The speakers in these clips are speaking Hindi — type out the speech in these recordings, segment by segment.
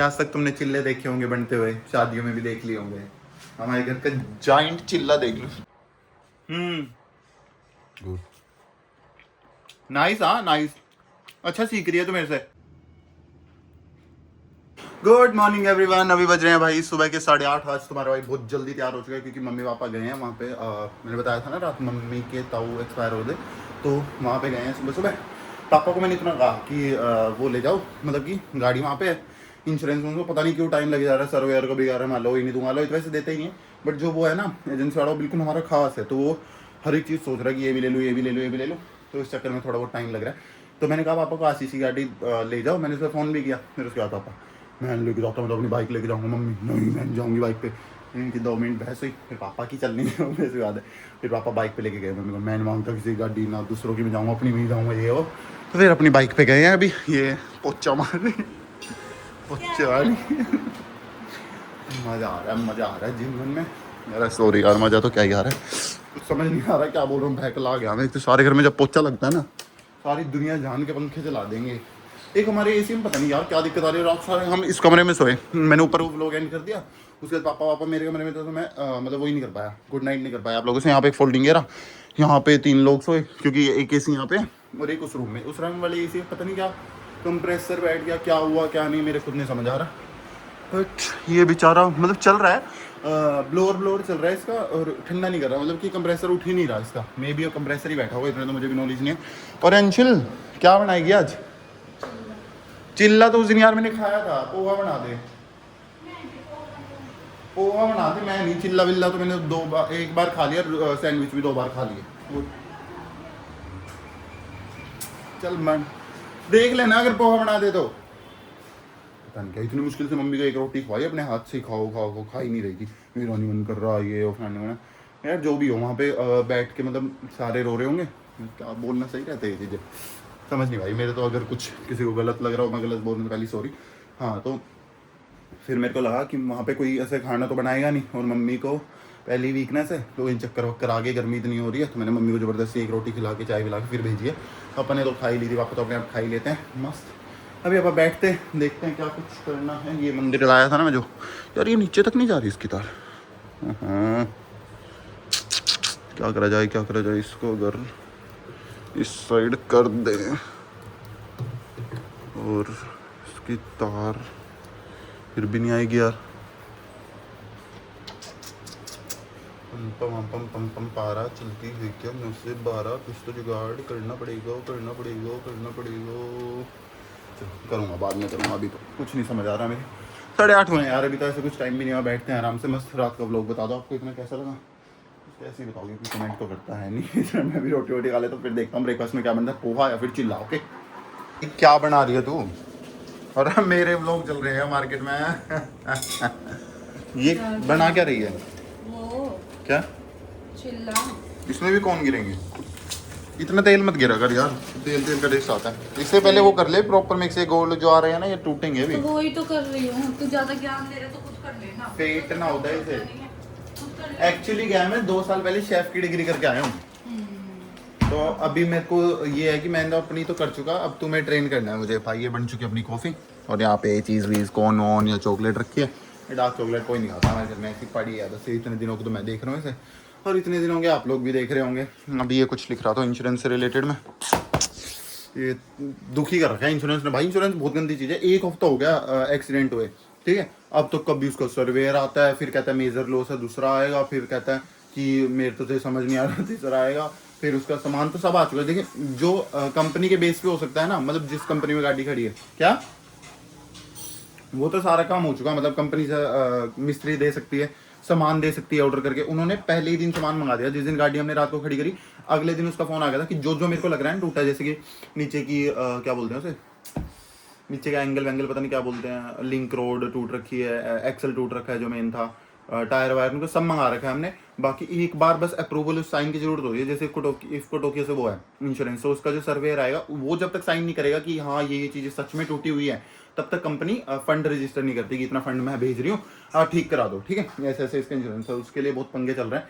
आज तक तुमने चिल्ले देखे होंगे बनते हुए, शादियों में भी देख लिए होंगे। हमारे घर का जाइंट चिल्ला देख लो। Good, nice. हाँ नाइस, अच्छा सीख रही है तू मेरे से। Good morning everyone. अभी बज रहे हैं भाई सुबह के 8:30। आज तुम्हारा भाई बहुत जल्दी तैयार हो चुका है क्योंकि मम्मी पापा गए हैं वहाँ पे। मैंने बताया था ना रात मम्मी के ताऊ एक्सपायर हो गए, तो वहाँ पे गए हैं सुबह सुबह। पापा को मैंने इतना कहा कि वो ले जाओ, मतलब कि गाड़ी वहाँ पे है, इंश्योरेंस उनको पता नहीं क्यों टाइम लग जा रहा है, सर्वेयर को भी कह रहा है मान लो ही नहीं दूंगा लो, इस वैसे देते ही नहीं है। बट जो वो है ना एजेंसी वाला, वो बिल्कुल हमारा खास है, तो वो हर एक चीज़ सोच रहा है कि ये भी ले लूँ, ये भी ले लूँ, ये भी ले लूँ। तो इस चक्कर में थोड़ा बहुत टाइम लग रहा है। तो मैंने कहा पापा को आशीष की गाड़ी ले जाओ। मैंने उसे फ़ोन भी किया। फिर उसके बाद पापा मैं लेके जाता हूँ, तो अपनी बाइक लेके जाऊँगा। मम्मी नहीं मैं जाऊँगी बाइक पे। इनकी 2 मिनट बहस हुई, फिर पापा की चलनी है वैसे याद है। फिर पापा बाइक पे लेके गए। मम्मी को मैं नहीं मांगता किसी गाड़ी, ना दूसरों की में जाऊँगा, अपनी में ही जाऊँगा ये वो। तो फिर अपनी बाइक पे गए हैं। अभी ये पोचा मार रहे, पोचा वाली मज़ा आ रहा है, मज़ा आ रहा है जीवन में यार। सॉरी यार, मज़ा तो क्या ही आ रहा है, कुछ समझ नहीं आ रहा क्या बोल रहा हूँ। बहकला गया मैं। तो सारे घर में जब पोचा लगता है ना, सारी दुनिया जान के पंखे चला देंगे। एक हमारे एसी में पता नहीं यार क्या दिक्कत आ रही है। रात सारे हम इस कमरे में सोए, मैंने ऊपर वो व्लॉग एंड कर दिया। उसके बाद पापा मेरे कमरे में थे, तो मैं मतलब वही नहीं कर पाया, गुड नाइट नहीं कर पाया आप लोगों से। यहाँ पे एक फोल्डिंग है, यहाँ पे 3 लोग सोए क्योंकि एक एसी यहाँ पे और एक उस रूम में। उस रूम वाले एसी पता नहीं क्या कंप्रेसर बैठ गया, क्या हुआ क्या नहीं, मेरे खुद नहीं समझ आ रहा। बट ये बेचारा मतलब चल रहा है, ब्लोअर चल रहा है इसका, और ठंडा नहीं कर रहा, मतलब कि कंप्रेसर उठ ही नहीं रहा इसका। मे बी कंप्रेसर ही बैठा होगा, इतना तो मुझे भी नॉलेज नहीं है। और अंशुल क्या बनाएगी आज? चिल्ला तो उस दिन यार मैंने खाया था, पोहा बना दे, पोहा बना दे। मैं नहीं, चिल्ला विल्ला तो मैंने 2 बार, 1 बार खा लिया, सैंडविच भी 2 बार खा लिए। चल मन देख लेना अगर पोहा बना दे तो। पता नहीं क्या इतनी मुश्किल से मम्मी को एक रोटी खवाई, अपने हाथ से खाओ खाओ को खा ही नहीं रही थी। मेरा नहीं मन कर रहा ये वो खाने वाना। यार जो भी हो वहाँ पे बैठ के मतलब सारे रो रहे होंगे, क्या बोलना सही रहता है ये चीज़ें, समझ नहीं भाई मेरे तो। अगर कुछ किसी को गलत लग रहा हो, मैं गलत बोलने से पहले सॉरी। हाँ तो फिर मेरे को लगा कि वहाँ पे कोई ऐसे खाना तो बनाएगा नहीं, और मम्मी को पहली वीकनेस है, तो इन चक्कर वक्कर आगे गर्मी इतनी हो रही है, तो मैंने मम्मी को ज़बरदस्ती एक रोटी खिला के चाय पिला के फिर भेजी है। अपने तो खा ही ली थी, पापा तो अपने आप खा ही लेते हैं मस्त। अभी आप बैठते देखते हैं क्या कुछ करना है। ये मंदिर लाया था ना मैं जो, यार ये नीचे तक नहीं जा रही इसकी तार। हाँ क्या करा जाए, क्या करा जाए इसको, अगर इस साइड कर दे और इसकी तार फिर भी नहीं आएगी यार। पम पम पम पम पारा चलती हुई क्या 9 से 12, कुछ तो जुगाड़ करना पड़ेगा, करना पड़ेगा, करना पड़ेगा। चलो करूँगा, बाद में करूँगा, अभी तो कुछ नहीं समझ आ रहा मेरे। 8:30 हुए यार, अभी तो ऐसे कुछ टाइम भी नहीं हुआ। बैठते हैं आराम से मस्त। रात का व्लॉग बता दो आपको इतना कैसा लगा, कैसे ही बताओगे कि कमेंट तो करता है नहीं मैं भी रोटी वोटी खा लेता हूँ, फिर देखता हूँ ब्रेकफास्ट में क्या बनता है, पोहा या फिर चिल्ला। ओके क्या बना रही है तू? और मेरे व्लॉग चल रहे हैं मार्केट में ये बना क्या रही है? वो क्या चिल्ला। इसमें भी कौन गिरेंगे? इतना तेल मत गिरा कर यार, तेल तेल का टेस्ट आता है। इससे पहले वो कर ले प्रॉपर मिक्स। ये गोल्ड जो आ रहे हैं ना, ये टूटेंगे भी। तो वही तो कर रही हूँ, तू ज्यादा ज्ञान दे रहे तो कुछ कर लेना। पेट ना होता है इसे। एक्चुअली क्या है, मैं 2 साल पहले शेफ की डिग्री करके आया हूँ, तो अभी मेरे को ये है कि मैंने अपनी तो कर चुका, अब तुम्हें ट्रेन करना है मुझे। भाई ये बन चुकी है अपनी कॉफ़ी, और यहाँ पे चीज़ वीज़ कॉर्न वॉर्न या चॉकलेट रखी है। ये डार्क चॉकलेट कोई नहीं खाता हमारे घर में, ऐसी पड़ी है बस। इतने दिनों को तो मैं देख रहा हूँ इसे, और इतने दिनों के आप लोग भी देख रहे होंगे। अभी ये कुछ लिख रहा था इंश्योरेंस से रिलेटेड में, ये दुखी कर रखा है इंश्योरेंस ने भाई। इंश्योरेंस बहुत गंदी चीज़ है। 1 हफ्ता हो गया एक्सीडेंट हुए, ठीक है। अब तो कभी उसका सर्वेयर आता है, फिर कहता है मेजर लॉस है, दूसरा आएगा, फिर कहता है कि मेरे तो समझ नहीं आ रहा, तीसरा आएगा। फिर उसका सामान तो सब आ चुका है। देखिए जो कंपनी के बेस पे हो सकता है ना, मतलब जिस कंपनी में गाड़ी खड़ी है क्या, वो तो सारा काम हो चुका। मतलब कंपनी से मिस्त्री दे सकती है, सामान दे सकती है ऑर्डर करके। उन्होंने पहले ही दिन सामान मंगा दिया, जिस दिन गाड़ी हमने रात को खड़ी करी, अगले दिन उसका फोन आ गया था कि जो जो मेरे को लग रहा है टूटा, जैसे कि नीचे की क्या बोलते हैं उसे, नीचे का एंगल वैंगल पता नहीं क्या बोलते हैं, लिंक रोड टूट रखी है, एक्सल टूट रखा है जो मेन था, टायर वायर उनको सब मंगा रखा है हमने। बाकी एक बार बस अप्रूवल उस साइन की जरूरत होती है, जैसे इफको टोकियो से वो है इंश्योरेंस, तो उसका जो सर्वेयर आएगा वो जब तक साइन नहीं करेगा कि हाँ ये चीज़ें सच में टूटी हुई है, तब तक कंपनी फंड रजिस्टर नहीं करती कि इतना फंड मैं भेज रही हूँ, ठीक करा दो, ठीक है। ऐसे ऐसे इसका इंश्योरेंस है, उसके लिए बहुत पंगे चल रहे हैं।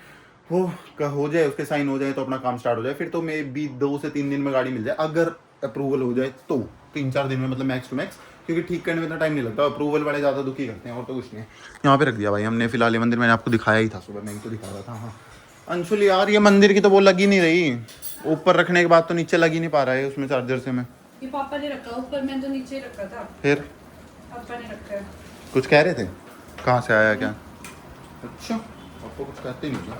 वो हो जाए, उसके साइन हो जाए तो अपना काम स्टार्ट हो जाए, फिर तो मे बी 2 से 3 दिन में गाड़ी मिल जाए, अगर अप्रूवल हो जाए तो 3-4 दिन में, मतलब मैक्स टू मैक्स। क्योंकि ठीक करने में इतना टाइम नहीं लगता, अप्रूवल वाले ज़्यादा दुखी करते हैं और तो कुछ नहीं है। यहाँ पे रख दिया भाई हमने फिलहाल, ये मंदिर मैंने आपको दिखाया ही था सुबह, मैं ही तो दिखा रहा था। हाँ अंशुल यार ये मंदिर की तो वो लगी नहीं रही, ऊपर रखने के बाद तो नीचे लग ही नहीं पा रहा है उसमें चार्जर से। मैं ये पापा ने रखा ऊपर, मैं तो नीचे रखा था। फिर पापा ने रखा है। कुछ कह रहे थे, कहाँ से आया क्या? अच्छा आपको कुछ कहते नहीं क्या?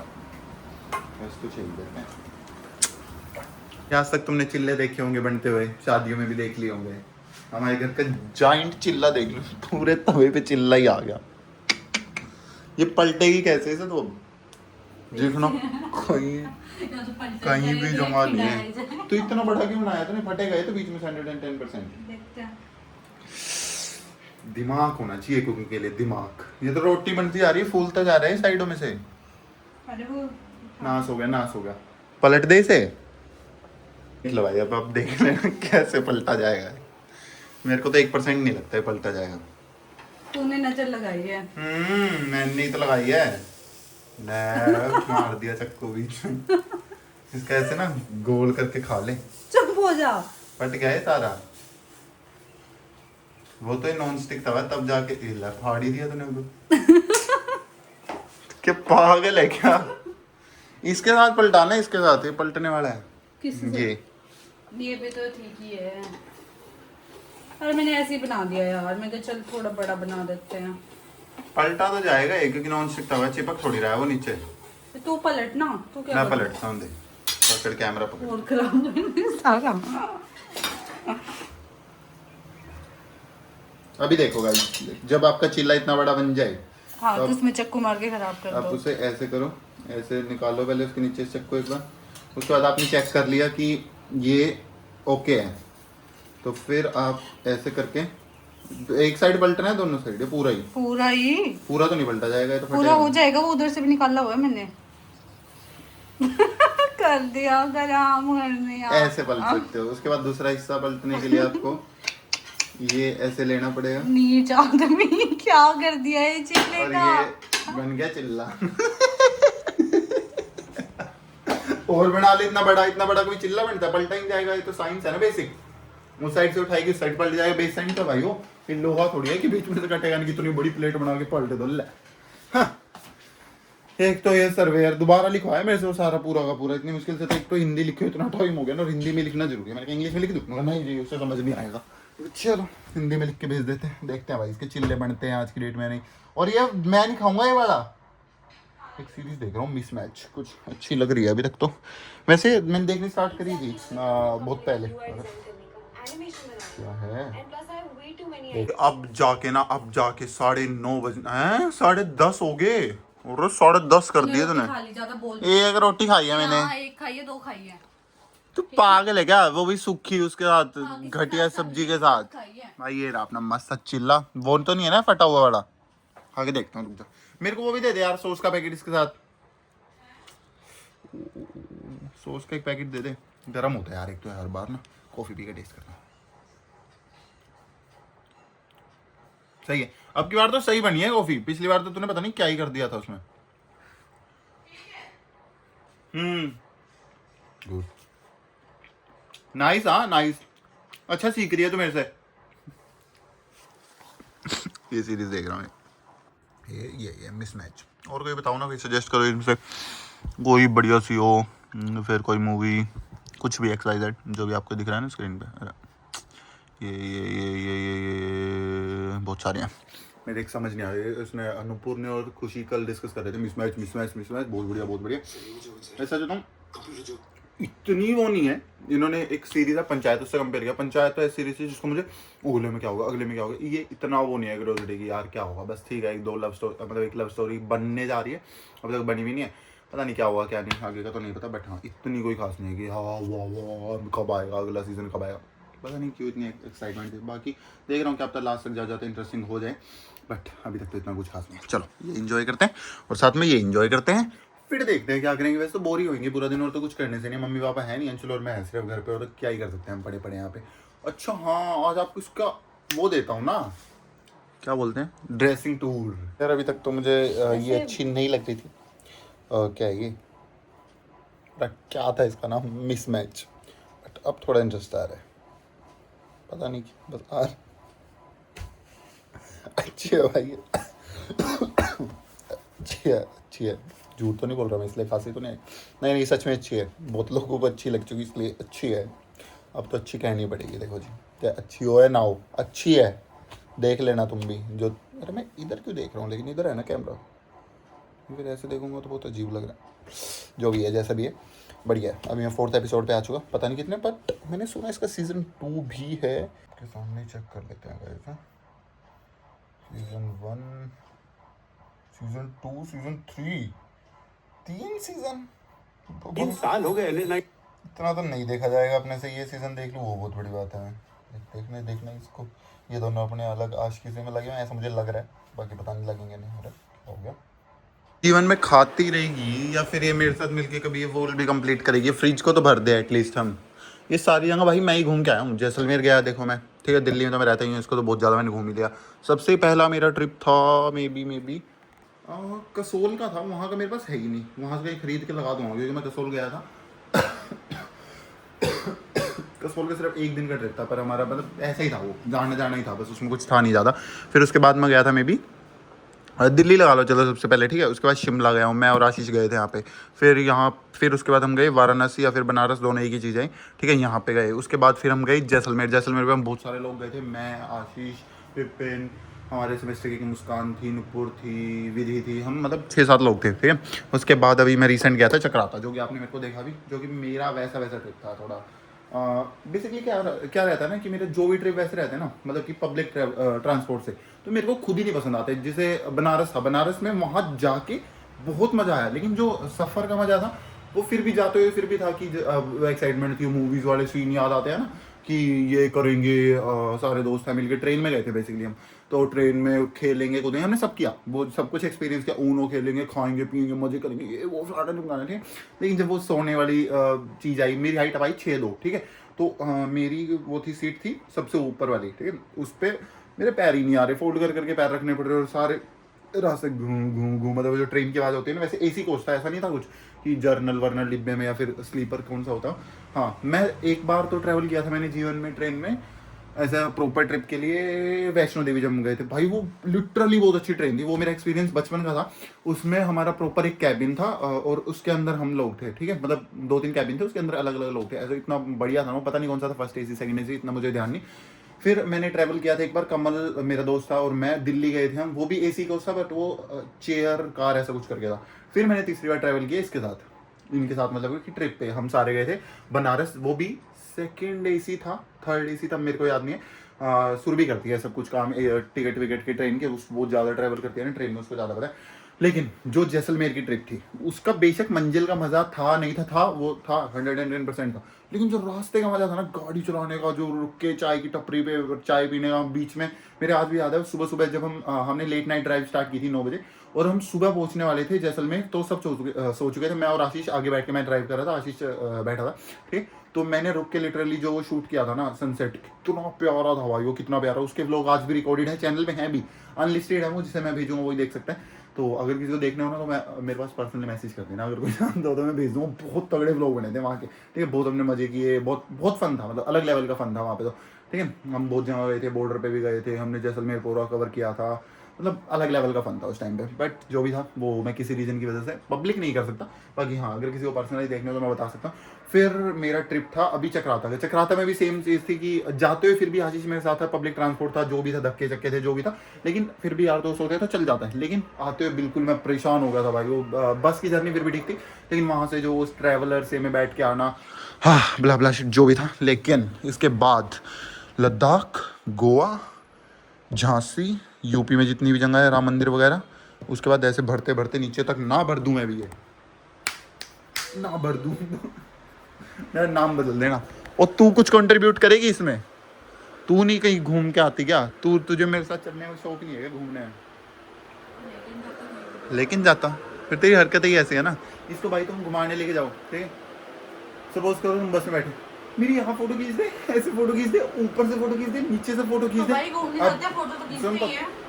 बस तो चाहिए देते हैं। आज तक तुमने चिल्ले देखे होंगे बनते हुए, शादियों में भी देख लिए होंगे। हमारे घर का जाइंट चिल्ला देख लो, पूरे तवे पे चिल्ला ही आ गया। ये पलटेगी कैसे इसे तो देखना, कहीं भी जमा नहीं है। तो इतना बड़ा क्यों बनाया तूने? फटेगा ये तो बीच में से 110%। दिमाग होना चाहिए कुकिंग के लिए, दिमाग। ये तो रोटी बनती जा रही है, फूलता जा रहा है साइडों में से। अरे वो नाश हो गया, नाश हो गया। पलट दे इसे। लो भाई अब देख लेना कैसे पलटा जाएगा। मेरे को तो 1% नहीं लगता है पलटा जाएगा। तूने नजर लगाई है। मैंने ही तो लगाई है। मार दिया चक्कू बीच में। इसका ऐसे ना गोल करके खा ले। चुप हो जा। फट गया है सारा। वो तो नॉन स्टिक तवा तब जाके हिला, फाड़ ही दिया तूने वो। क्या पागल है क्या? इसके साथ पलटाना है, इसके साथ ये पलटने वाला है। किससे? ये भी तो ठीक ही है। अरे मैंने ऐसे ही बना दिया यार, मैं तो चल थोड़ा बड़ा बना देते हैं। पलटा तो जाएगा ये, क्योंकि नॉन स्टिक तवा, चिपक थोड़ी रहा है वो नीचे। तू पलट ना, तू क्या मैं पलटता हूँ, देख पकड़ कैमरा पकड़। और खराब सारा। अभी देखो गाइस, जब आपका चिल्ला इतना बड़ा बन जाए, हाँ तो उसमें चक्कू मार के खराब कर आप दो। उसे ऐसे करो, ऐसे निकालो पहले उसके नीचे से चक्कू एक बार। उसके बाद आपने चेक कर लिया कि ये ओके है, तो फिर आप ऐसे करके एक साइड पलटना है, दोनों साइड पूरा ही पूरा तो नहीं पलटा जाएगा, ये तो पूरा हो जाएगा। वो उधर से भी निकाला हुआ है मैंने। कर दिया गरम कर दिया। ऐसे पलट सकते हो। उसके बाद दूसरा हिस्सा पलटने के लिए आपको ये ऐसे लेना पड़ेगा। नीच आदमी क्या कर दिया है चिल्ले और का। ये बन गया चिल्ला। और बना ले, इतना बड़ा कोई चिल्ला बनता है? पलटा ही नहीं जाएगा, ये तो साइंस है ना बेसिक। उस साइड से उठाएगी, उस साइड पलट जाएगा, बेस साइड तो भाई हो। फिर लोहा थोड़ी है कि बीच में से कटेगा नहीं, कितनी बड़ी प्लेट बना के पलटे दो। ले हाँ। एक तो ये सर्वेयर दोबारा लिखवाया मेरे से वो सारा पूरा का पूरा, इतनी मुश्किल से। तो एक तो हिंदी लिखे इतना टाइम हो गया ना, और हिंदी में लिखना जरूरी है। मैंने कहा इंग्लिश में लिख दूंगा, नहीं जी उससे समझ नहीं आएगा। चलो हिंदी में लिख के भेज देते हैं, देखते हैं भाई इसके चिल्ले बनते हैं आज की डेट में नहीं। और ये मैं नहीं खाऊंगा ये वाला। एक सीरीज देख रहा हूँ मिसमैच, कुछ अच्छी लग रही है अभी तक तो। वैसे मैंने देखनी स्टार्ट करी थी बहुत पहले। क्या है अब जाके 9:30 बजे हैं, 10:30 हो गए और 10:30 कर दिए तूने। एक रोटी खाई है मैंने। एक खाई है, 2 खाई है। तू पागल है क्या? वो भी सूखी, उसके साथ घटिया सब्जी के साथ। भाई ये रहा अपना मस्त चिल्ला। वो तो नहीं है ना फटा हुआ वाला? आगे देखता हूँ, रुक जा। मेरे को वो भी दे दे यार, सॉस का पैकेट इसके साथ। सॉस का एक पैकेट दे दे। गर्म होता है यार एक तो, हर बार ना कॉफी पी के टेस्ट करना। सही है, अब की बार तो सही बनी है कॉफी। पिछली बार तो तूने पता नहीं क्या ही कर दिया था उसमें। Good, nice. हाँ नाइस, अच्छा सीख रही है तू मेरे से। ये सीरीज देख रहा हूँ ये मिसमैच। और कोई बताओ ना, कोई सजेस्ट करो इनसे, कोई बढ़िया सी हो, फिर कोई मूवी, कुछ भी XYZ जो भी आपको दिख रहा है ना स्क्रीन पे। ये बहुत सारे हैं, मेरे एक समझ नहीं आ रही। उसने अनूपुर ने और खुशी कल डिस्कस कर रहे थे मिसमैच। बहुत बढ़िया। ऐसा जो ना इतनी वो नहीं है। इन्होंने एक सीरीज है पंचायत, उससे कंपेयर किया। पंचायत तो ऐसी सीरीज है जिसको मुझे अगले में क्या होगा, ये इतना वो नहीं है क्यूरियोसिटी की यार क्या होगा। बस ठीक है, एक लव स्टोरी बनने जा रही है, अभी तक बनी भी नहीं है। पता नहीं क्या हुआ क्या नहीं, आगे का तो नहीं पता। बट हाँ इतनी कोई खास नहीं है कि हाँ वाह कब आएगा अगला सीजन, कब आएगा। पता नहीं क्यों इतनी एक्साइटमेंट थी। बाकी देख रहा हूँ कि अब तक लास्ट तक जाते इंटरेस्टिंग हो जाए, बट अभी तक तो इतना कुछ खास नहीं है। चलो ये इंजॉय करते हैं और साथ में ये इंजॉय करते हैं, फिर देखते हैं क्या करेंगे। वैसे तो बोर ही होंगे पूरा दिन, और तो कुछ करने से नहीं। मम्मी पापा है नहीं, अंशुल और मैं है सिर्फ घर पे, और तो क्या ही कर सकते हैं हम पड़े यहाँ पे। अच्छा हाँ, आज आपको इसका वो देता हूँ ना, क्या बोलते हैं, ड्रेसिंग टूर। यार अभी तक तो मुझे ये अच्छी नहीं लग रही थी। क्या है ये, क्या था इसका नाम, मिसमैच। बट अब थोड़ा इंटरेस्ट आ रहा है, पता नहीं बस अच्छी है भाई, अच्छी है, झूठ तो नहीं बोल रहा मैं, इसलिए खांसी तो नहीं आई। नहीं नहीं सच में अच्छी है, बहुत लोगों को अच्छी लग चुकी, इसलिए अच्छी है। अब तो अच्छी कहनी पड़ेगी। देखो जी, क्या अच्छी हो या ना हो, अच्छी है, देख लेना तुम भी। जो अरे मैं इधर क्यों देख रहा हूँ, लेकिन इधर है ना कैमरा, फिर ऐसे देखूंगा तो बहुत अजीब लग रहा है। जो भी है, जैसा भी है, बढ़िया है। अभी मैं 4th एपिसोड पे आ चुका, पता नहीं कितने, बट मैंने सुना इसका सीज़न 2 भी है। के सामने चेक कर लेते हैं guys. Season 1, season 2, season 3, 3 season. तो 3 साल हो गए नहीं। इतना तो नहीं देखा जाएगा अपने से, ये सीज़न देख लूँ वो बहुत बड़ी बात है। देखना इसको, ये दोनों अपने अलग आशिकी से में लगे हैं ऐसा मुझे लग रहा है, बाकी पता नहीं लगेंगे नहीं। हो गया, जीवन में खाती रहेगी या फिर ये मेरे साथ मिलके कभी ये वॉल भी कंप्लीट करेगी। फ्रिज को तो भर दे एटलीस्ट हम। ये सारी जगह भाई मैं ही घूम के आया हूँ। जैसलमेर गया देखो मैं, ठीक है, दिल्ली में तो मैं रहता ही हूँ, इसको तो बहुत ज़्यादा मैंने घूम ही लिया। सबसे पहला मेरा ट्रिप था मे बी कसोल का था। वहाँ का मेरे पास है ही नहीं, वहाँ से कहीं खरीद के लगा दूँगा, क्योंकि मैं कसोल गया था। कसोल का सिर्फ 1 दिन का ट्रिप था, पर हमारा मतलब ऐसा ही था, वो जाना ही था बस, उसमें कुछ था नहीं ज़्यादा। फिर उसके बाद मैं गया था मे बी दिल्ली लगा लो चलो सबसे पहले, ठीक है। उसके बाद शिमला गया हूँ मैं और आशीष गए थे यहाँ पे। फिर उसके बाद हम गए वाराणसी या फिर बनारस, दोनों एक ही चीज़ है, ठीक है, यहाँ पे गए। उसके बाद फिर हम गए जैसलमेर में हम बहुत सारे लोग गए थे, मैं, आशीष, विपिन, हमारे सेमेस्टर की मुस्कान थी, नुपुर थी, विधि थी, हम मतलब 6-7 लोग थे, ठीक है। उसके बाद अभी मैं रिसेंट गया था चक्राता, जो कि आपने मेरे को देखा भी, जो कि मेरा वैसा ट्रिप था थोड़ा। बेसिकली क्या रहता है ना कि मेरे जो भी ट्रिप वैसे रहते हैं ना, मतलब कि पब्लिक ट्रांसपोर्ट से, तो मेरे को खुद ही नहीं पसंद आते। जैसे बनारस था, बनारस में वहाँ जाके बहुत मज़ा आया, लेकिन जो सफ़र का मज़ा था वो फिर भी जाते हुए फिर भी था कि एक्साइटमेंट थी, मूवीज़ वाले सीन याद आते हैं ना कि ये करेंगे। सारे दोस्त हैं मिलके ट्रेन में गए थे बेसिकली हम, तो ट्रेन में खेलेंगे कूदेंगे, हमने सब किया, वो सब कुछ एक्सपीरियंस किया। ऊनो खेलेंगे, खाएंगे पियेंगे, मजे करेंगे, ये वो सारा निपटाना, ठीक है। लेकिन जब वो सोने वाली चीज़ आई, मेरी हाइट अब आई 6'2", ठीक है, तो मेरी वो थी सीट थी सबसे ऊपर वाली, ठीक है। उस पर मेरे पैर ही नहीं आ रहे, फोल्ड करके पैर रखने पड़ रहे, और सारे रास्ते घूम मतलब जो ट्रेन की आवाज़ होती है ना, वैसे एसी कोच था, ऐसा नहीं था कुछ कि जर्नल वर्नल डिब्बे में या फिर स्लीपर कौन सा होता। हाँ, मैं एक बार तो ट्रैवल किया था मैंने जीवन में ट्रेन में, ऐसा प्रॉपर ट्रिप के लिए, वैष्णो देवी जब हम गए थे भाई, वो लिटरली बहुत अच्छी ट्रेन थी। वो मेरा एक्सपीरियंस बचपन का था। उसमें हमारा प्रॉपर एक कैबिन था और उसके अंदर हम लोग थे, ठीक है, मतलब 2-3 कैबिन थे, उसके अंदर अलग अलग लोग थे। ऐसा इतना बढ़िया था वो, पता नहीं कौन सा था, फर्स्ट एसी सेकंड एसी, इतना मुझे ध्यान नहीं। फिर मैंने ट्रैवल किया था एक बार, कमल मेरा दोस्त था और मैं, दिल्ली गए थे हम, वो भी एसी कोच था, बट वो चेयर कार ऐसा कुछ करके था। फिर मैंने तीसरी बार ट्रैवल किया इसके साथ, इनके साथ, मतलब कि ट्रिप पे हम सारे गए थे बनारस। वो भी सेकंड एसी था, थर्ड एसी था मेरे को याद नहीं है। सुरभि करती है सब कुछ काम, टिकट विकेट की ट्रेन के, उस वो ज़्यादा ट्रैवल करती है ना ट्रेन में, उसको ज़्यादा पता है। लेकिन जो जैसलमेर की ट्रिप थी, उसका बेशक मंजिल का मज़ा था नहीं था वो था 110% था, लेकिन जो रास्ते का मज़ा था ना, गाड़ी चलाने का, जो रुक के चाय की टपरी पे चाय पीने का बीच में, मेरे आज भी याद है। सुबह सुबह जब हमने लेट नाइट ड्राइव स्टार्ट की थी 9 बजे, और हम सुबह पहुंचने वाले थे जैसलमेर, तो सब सो चुके थे। मैं और आशीष आगे बैठ के, मैं ड्राइव कर रहा था, आशीष बैठा था, ठीक। तो मैंने रुक के लिटरली जो वो शूट किया था ना सनसेट, कितना प्यारा था भाई वो, कितना प्यारा। उसके व्लॉग आज भी रिकॉर्डेड है, चैनल पे हैं भी, अनलिस्टेड है वो, जिसे मैं भेजूंगा वही देख सकते हैं। तो अगर किसी को देखना हो ना, तो मैं मेरे पास पर्सनली मैसेज कर देना, अगर कोई जानता हो तो मैं भेज दूँगा। बहुत तगड़े व्लॉग बने थे वहाँ के, ठीक है, बहुत हमने मजे किए, बहुत फन था, मतलब अलग लेवल का फन था वहाँ पे तो, ठीक है। हम बहुत जगह गए थे, बॉर्डर पे भी गए थे हमने, जैसलमेर पूरा कवर किया था, मतलब अलग लेवल का फन था उस टाइम पे। बट जो भी था वो मैं किसी रीज़न की वजह से पब्लिक नहीं कर सकता, बाकी हाँ अगर किसी को पर्सनली देखने हो तो मैं बता सकता हूँ। फिर मेरा ट्रिप था अभी चक्राता का। चक्राता में भी सेम चीज़ थी कि जाते हुए फिर भी आशीष मेरे साथ था, पब्लिक ट्रांसपोर्ट था, जो भी था, धक्के चक्के थे, जो भी था, लेकिन फिर भी यार दोस्त होते तो चल जाता है। लेकिन आते हुए बिल्कुल मैं परेशान हो गया था भाई। वो बस की जर्नी फिर भी ठीक थी, लेकिन वहाँ से जो उस ट्रैवलर से में बैठ के आना, हाँ ब्ला ब्ला जो भी था। लेकिन इसके बाद लद्दाख, गोवा, झांसी, यूपी में जितनी भी जगह है, राम मंदिर वगैरह, उसके बाद ऐसे बढ़ते बढ़ते नीचे तक, ना भर दूँ मैं भी, ये ना भर दूँ मेरा नाम बदल देना। और तू कुछ कंट्रीब्यूट करेगी इसमें? तू नहीं कहीं घूम के आती क्या? तुझे मेरे साथ चलने में शौक नहीं है क्या, घूमने में? लेकिन जाता, फिर तेरी हरकत ही ऐसी है ना। इसको भाई तुम घुमाने लेके जाओ, ठीक है, सपोज करो तुम बस में बैठे, मेरी यहाँ फोटो खींच दे, ऐसे फोटो खींच दे, ऊपर से फोटो खींच दे, नीचे से फोटो खींच दे।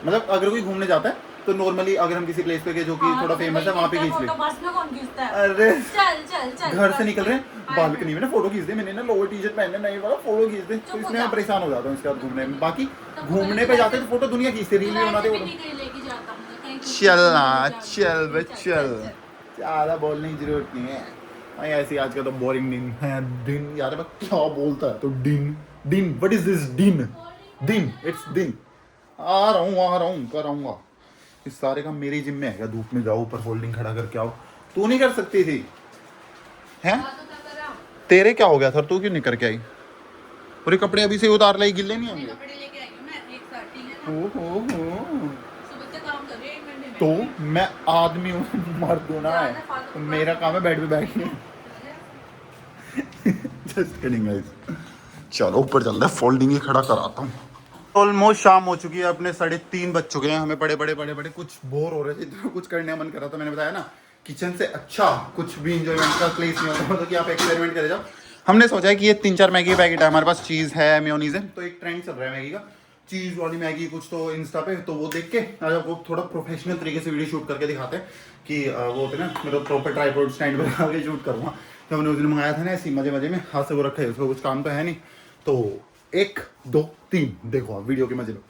मतलब अगर कोई घूमने जाता है तो नॉर्मली अगर हम किसी प्लेस पे गए जो कि थोड़ा फेमस है वहाँ पे खींच ले। बस में कौन खींचता है? अरे चल चल चल घर से निकल रहे हैं बालकनी में ना फोटो खींच दे, मैंने ना लोअर टी शर्ट पहनना नहीं वाला, फोटो खींच दे, तो इसमें मैं परेशान हो जाता हूँ इसके बाद घूमने में। बाकी घूमने पे जाते तो फोटो दुनिया खींचते, रील भी बनाते फोटो। चल ना चल बे चल, ज्यादा बोलने की जरूरत नहीं है भाई, ऐसे आज का तो बोरिंग दिन है। दिन यार मैं क्या बोलता है तो दिन दिन, व्हाट इज दिस दिन, दिन इट्स दिन। आ रहा हूँ कराऊंगा। इस सारे काम मेरी जिम्मे है क्या? धूप में जाओ, ऊपर फोल्डिंग खड़ा करके आओ, तू नहीं कर सकती थी हैं? तेरे क्या हो गया सर, तू क्यों नहीं करके आई? पूरे कपड़े अभी से उतार लाई, गिल्ले नहीं होंगे? तो मैं आदमी हूँ, मर्द हूँ ना है, तो मेरा काम है बेड पे बैठना। Just kidding guys. चलो ऊपर चलते हैं, फोल्डिंग ही खड़ा कराता हूँ। ऑलमोस्ट शाम हो चुकी है, अपने 3:30 बज चुके हैं, हमें बड़े कुछ बोर हो रहे थे, इतना कुछ करने का मन कर रहा था। मैंने बताया ना किचन से अच्छा कुछ भी इंजॉयमेंट का प्लेस नहीं होता, मतलब कि आप एक्सपेरिमेंट करे जाओ। हमने सोचा है कि ये 3-4 मैगी पैकेट है हमारे पास, चीज़ है, मेयोनीज है, तो एक ट्रेंड चल रहा है मैगी का, चीज़ वाली मैगी कुछ तो इंस्टा पे, तो वो देख के आज आपको थोड़ा प्रोफेशनल तरीके से वीडियो शूट करके दिखाते हैं कि वो होते ना, मतलब प्रॉपर ट्राइपॉड स्टैंड पर लगा के शूट करूँगा। तो हमने उस दिन मंगाया था ना ऐसी मजे में, हाथ से वो रखा है, उसको कुछ काम तो है नहीं। तो 1 2 3 देखो आप वीडियो के मजे लो।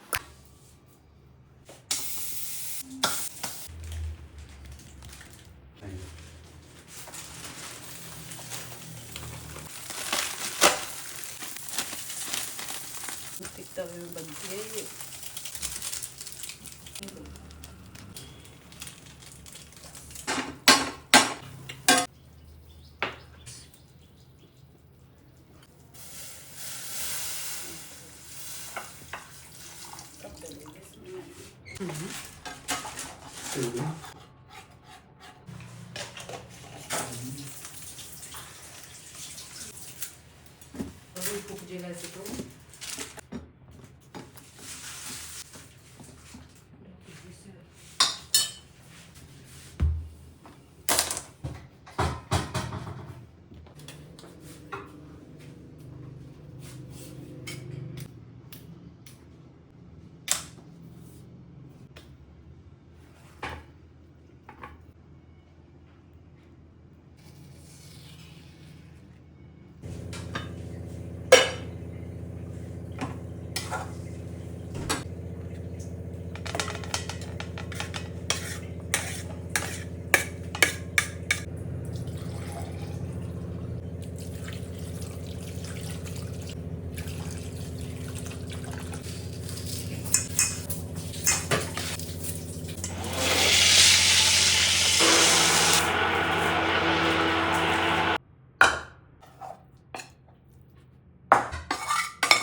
तवे में बनती है ये।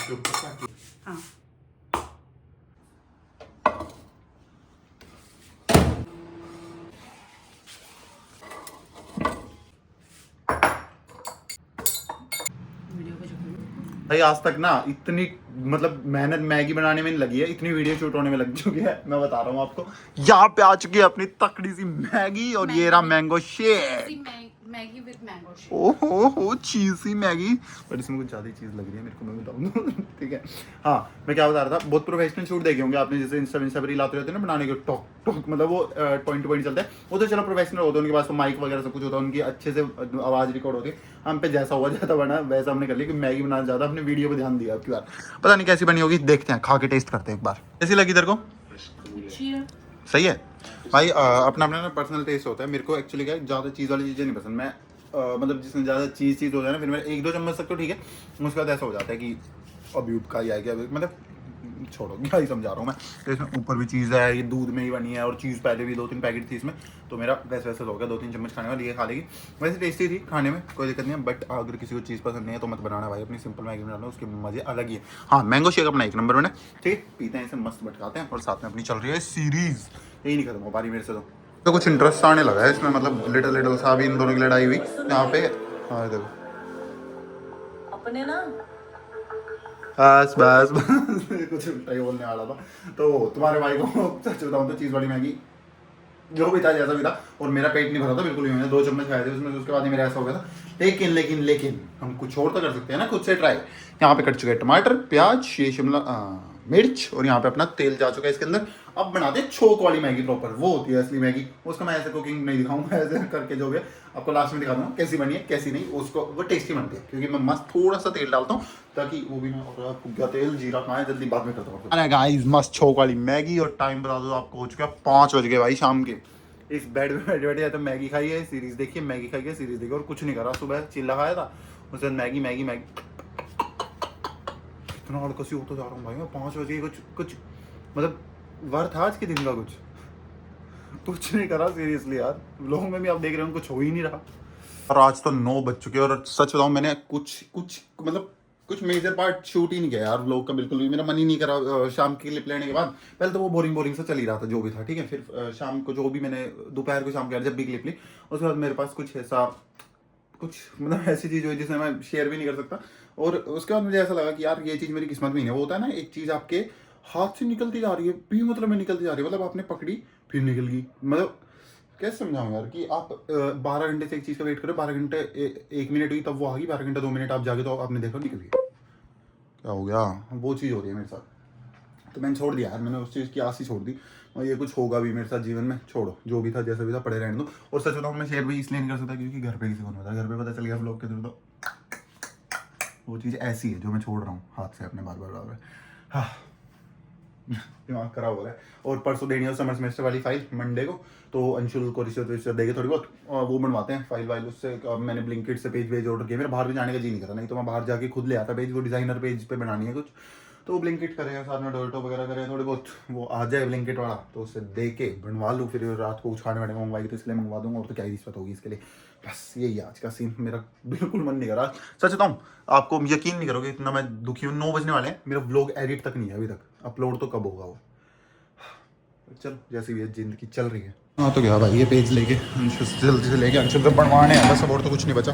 तो हाँ भाई आज तक ना इतनी मतलब मेहनत मैगी बनाने में नहीं लगी है, इतनी वीडियो शूट होने में लग चुकी है। मैं बता रहा हूँ आपको, यहाँ पे आ चुकी है अपनी तकड़ी सी मैगी, और ये रहा mango shake. Maggi with mango shake. ओहो चीज़ी मैगी, बट इसमें कुछ ज़्यादा चीज़ लग रही है मेरे को, मैं बताऊँ। ठीक है हाँ, मैं क्या बता रहा था, बहुत प्रोफेशनल शूट देखे होंगे आपने, जैसे इंस्टा रील आते रहते हैं ना बनाने के, टॉक टॉक मतलब वो पॉइंट टू पॉइंट चलता है, वो तो चलो प्रोफेशनल होते हैं, उनके पास तो माइक वगैरह सब कुछ होता है, उनकी अच्छे से आवाज़ रिकॉर्ड होती है। हम पे जैसा हुआ जाता बना वैसा हमने कर लिया, कि मैगी बनाना ज़्यादा अपने वीडियो पर ध्यान दिया आपकी बार। पता नहीं कैसी बनी होगी, देखते हैं, खा के टेस्ट करते हैं एक बार, कैसी लगी तेरे को? सही है भाई, अपना अपना ना पर्सनल टेस्ट होता है। मेरे को एक्चुअली क्या है, ज़्यादा चीज़ वाली चीज़ें नहीं पसंद। मैं मतलब जिसमें ज़्यादा चीज़ हो जाए ना, फिर मैं 1-2 चम्मच तक तो ठीक है, उसके बाद ऐसा हो जाता है कि अभी उपका ही आ गया, मतलब छोड़ो क्या ही समझा रहा हूँ मैं। तो इसमें ऊपर भी चीज़ है, ये दूध में ही बनी है, और चीज़ पहले भी 2-3 पैकेट थी इसमें, तो मेरा वैसे हो गया 2-3 चम्मच खाने वाली, ये खा लेगी। वैसे टेस्टी थी खाने में, कोई दिक्कत नहीं है, बट अगर किसी को चीज़ पसंद नहीं है तो मत बनाना भाई, अपनी सिंपल मैगी बनाना, उसके मज़े अलग ही है। हाँ मैंगो शेक अपना 1 नंबर में, ठीक है, पीते हैं इसे, मस्त बटकाते हैं, और साथ में अपनी चल रही है सीरीज़, यही नहीं खत्म हो पा रही मेरे से। तो कुछ इंटरेस्ट आने लगा है इसमें, मतलब लिटिल सा भी इन दोनों की लड़ाई हुई यहाँ पे। हाँ देखो अपने ना बस कुछ उल्टा ही बोलने वाला था। तो तुम्हारे भाई को सच बताऊँ तो चीज़ वाली मैगी जो भी था जैसा भी था, और मेरा पेट नहीं भरा था बिल्कुल भी, मैंने 2 चम्मच खाए थे उसमें, उसके बाद ही मेरा ऐसा हो गया था। लेकिन हम कुछ और तो कर सकते हैं ना खुद से ट्राई। यहाँ पे कट चुके हैं टमाटर, प्याज, ये शिमला मिर्च और यहाँ पे अपना तेल जा चुका है इसके अंदर। अब बनाते हैं छोक वाली मैगी प्रॉपर, वो होती है असली मैगी। उसका मैं ऐसे कुकिंग नहीं दिखाऊंगा, ऐसे करके जो भी है आपको लास्ट में दिखा दूंगा कैसी बनी है कैसी नहीं। उसको वो टेस्टी बनती है क्योंकि मैं मस्त थोड़ा सा तेल डालता हूँ ताकि वो भी ना फूक गया तेल, जीरा कहाँ है, जल्दी बाद में करता हूँ। अरे गाइस मस्त छोक वाली मैगी। और टाइम बता दो आपको, हो चुका 5 बज गए भाई शाम के। इस बेड में बैठे बैठे या तो मैगी खाई है, सीरीज देखिए, मैगी खाई है, सीरीज देखी, और कुछ नहीं करा। सुबह चिल्ला खाया था, उसके बाद मैगी मैगी मैगी। इतना हड़कसी होता जा रहा हूँ भाई मैं। 5 बजे कुछ मतलब वर्थ आज के दिन का कुछ नहीं करा सीरियसली यार। लोगों में भी आप देख रहे हो कुछ हो ही नहीं रहा। और आज तो 9 बज चुके हैं और सच बताऊं मैंने कुछ मतलब कुछ मेजर पार्ट शूट ही नहीं किया यार व्लॉग का, बिल्कुल भी मेरा मन ही नहीं करा। शाम की क्लिप लेने के बाद पहले तो वो बोरिंग सा चल ही रहा था जो भी था, ठीक है। फिर शाम को जो भी मैंने दोपहर को शाम के जब भी क्लिप ली, उसके बाद मेरे पास कुछ ऐसा कुछ मतलब ऐसी चीज़ हुई जिसे मैं शेयर भी नहीं कर सकता। और उसके बाद मुझे ऐसा लगा कि यार ये चीज़ मेरी किस्मत में नहीं है। वो होता है ना, एक चीज़ आपके हाथ से निकलती जा रही है भी मतलब में निकलती जा रही है, मतलब आपने पकड़ी फिर निकल गई। मतलब कैसे समझाऊं यार कि आप 12 घंटे से एक चीज़ का वेट करो, 12 घंटे 1 मिनट हुई तब वो आ गई, 12 घंटे 2 मिनट आप जाके तो आपने देखा निकल गई। क्या हो गया, वो चीज़ हो रही है मेरे साथ। तो मैंने छोड़ दिया यार, मैंने उस चीज़ की आस ही छोड़ दी। और ये कुछ होगा भी मेरे साथ जीवन में, छोड़ो जो भी था जैसा भी था पड़े रहने दो। और सच बताऊं मैं शेयर भी इसलिए नहीं कर सकता क्योंकि घर पे किसी को नहीं पता, घर पे पता चल गया व्लॉग के थ्रू तो वो चीज़ ऐसी है जो मैं छोड़ रहा हूँ हाथ से अपने बार बार। हाँ दिमाग खराब हो रहा है। और परसों देनी है समर सेमेस्टर वाली फाइल मंडे को, तो अंशुल को रिश्वत देंगे थोड़ी बहुत, और वो बनवाते हैं फाइल वाइल उससे। मैंने ब्लिंकिट से पेज ऑर्डर किया, मेरा बाहर भी जाने का जी नहीं करा, नहीं तो मैं बाहर जाके खुद ले आता पेज। वो डिज़ाइनर पेज पे बनानी है कुछ, तो वो ब्लिंकिट करेगा साथ में, डोरटो वगैरह करेगा थोड़ी बहुत। वो आ जाए ब्लिंकिट वाला तो उससे दे के बनवा लूँ, फिर रात को कुछ खाने वाने मंगवाएगी तो इसलिए मंगवा दूंगा। और तो क्या ही रिश्वत होगी इसके लिए। बस यही आज का सीन। मेरा बिल्कुल मन नहीं कर रहा, सच बताऊँ आपको, यकीन नहीं करोगे इतना मैं दुखी हूँ। 9 बजने वाले हैं, मेरा व्लॉग एडिट तक नहीं है अभी तक, अपलोड तो कब होगा वो। चलो जैसी भी जिंदगी चल रही है। हाँ तो गया भाई ये पेज लेके अंशुल से, जल्दी से लेके अंशुल से बनवाने हैं बस, अब और तो कुछ नहीं बचा।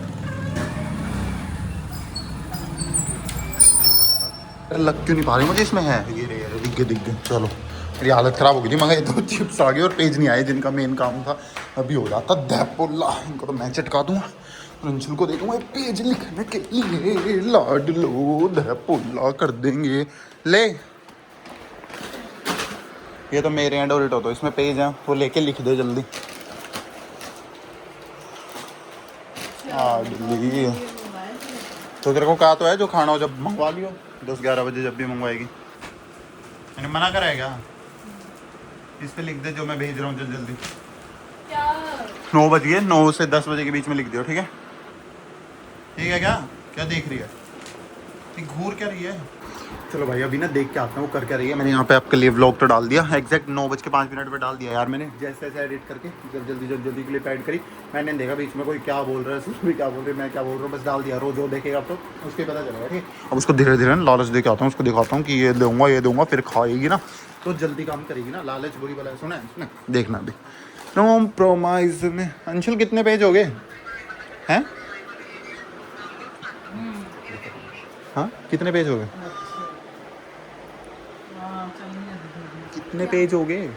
लग क्यों नहीं पा रही मुझे इसमें है, ये रे दिख गए। चलो मेरी हालत ख़राब हो गई थी, मगर ये 2 चिप्स आ गए और पेज नहीं आए जिनका मेन काम था। अभी हो जाता दैपुल्ला, इनको तो मैं चटका दूँगा और अंशुल को दे दूँगा पेज लिखने के लिए। लाडलो दैपुल्ला कर देंगे। ले ये तो मेरे एंड और तो इसमें पेज है, वो लेके लिख दे जल्दी। तो तेरे को कहा तो है जो खाना हो जब मंगवा लियो, 10-11 बजे जब भी मंगवाएगी। मैंने मना करा है क्या? इस पे लिख दे जो मैं भेज रहा हूँ जल्दी। क्या 9 बज गए, 9 से 10 बजे के बीच में लिख दियो, ठीक है? ठीक है क्या? क्या देख रही है? घूर क्या रही है? चलो भाई अभी ना देख के आता हूँ वो कर क्या रही है। मैंने यहाँ पे आपके लिए व्लॉग तो डाल दिया, एग्जैक्ट 9:05 पे डाल दिया यार मैंने, जैसे जैसे एडिट करके जल्दी क्लिप ऐड करी। मैंने देखा बीच में कोई क्या बोल रहा है, सुन भी क्या बोल रही है, मैं क्या बोल रहा हूँ, बस डाल दिया। रोज जो देखेगा तो उसके पता चलेगा, ठीक है? अब उसको धीरे धीरे लालच दे के आता हूँ, उसको दिखाता हूँ कि ये दूंगा, फिर खाएगी ना तो जल्दी काम करेगी ना। लालच बुरी बला सुना है इसने, देखना अभी। नो प्रोमाइज में अंशुल कितने पेज हो गए हैं? हाँ कितने पेज हो गए? कितने पेज हो गए?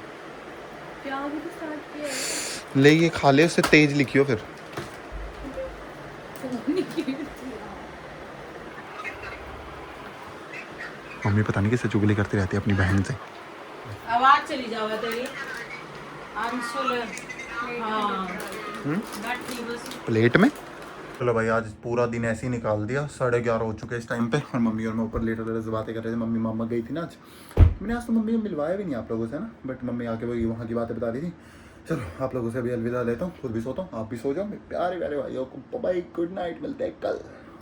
क्या अभी तो स्टार्ट किया है। ले ये खा ले, उससे तेज लिखियो फिर। मम्मी पता नहीं किससे चुगली करती रहती है अपनी बहन से। आवाज चली जावे तेरी अंशुल। हाँ बैठी बस प्लेट में। चलो भाई आज पूरा दिन ऐसे ही निकाल दिया, 11:30 हो चुके इस टाइम पे। और मम्मी और मैं ऊपर लेटे से बातें कर रहे थे। मम्मी मामा गई थी ना आज, मैंने आज तो मम्मी को मिलवाया भी नहीं आप लोगों से ना, बट मम्मी आके वही वहाँ की बातें बता रही थी। चलो आप लोगों से अभी अलविदा लेता हूँ, खुद भी सोता हूँ, आप भी सो जाओ प्यारे प्यारे भाइयों को। बाय गुड नाइट, मिलते हैं कल।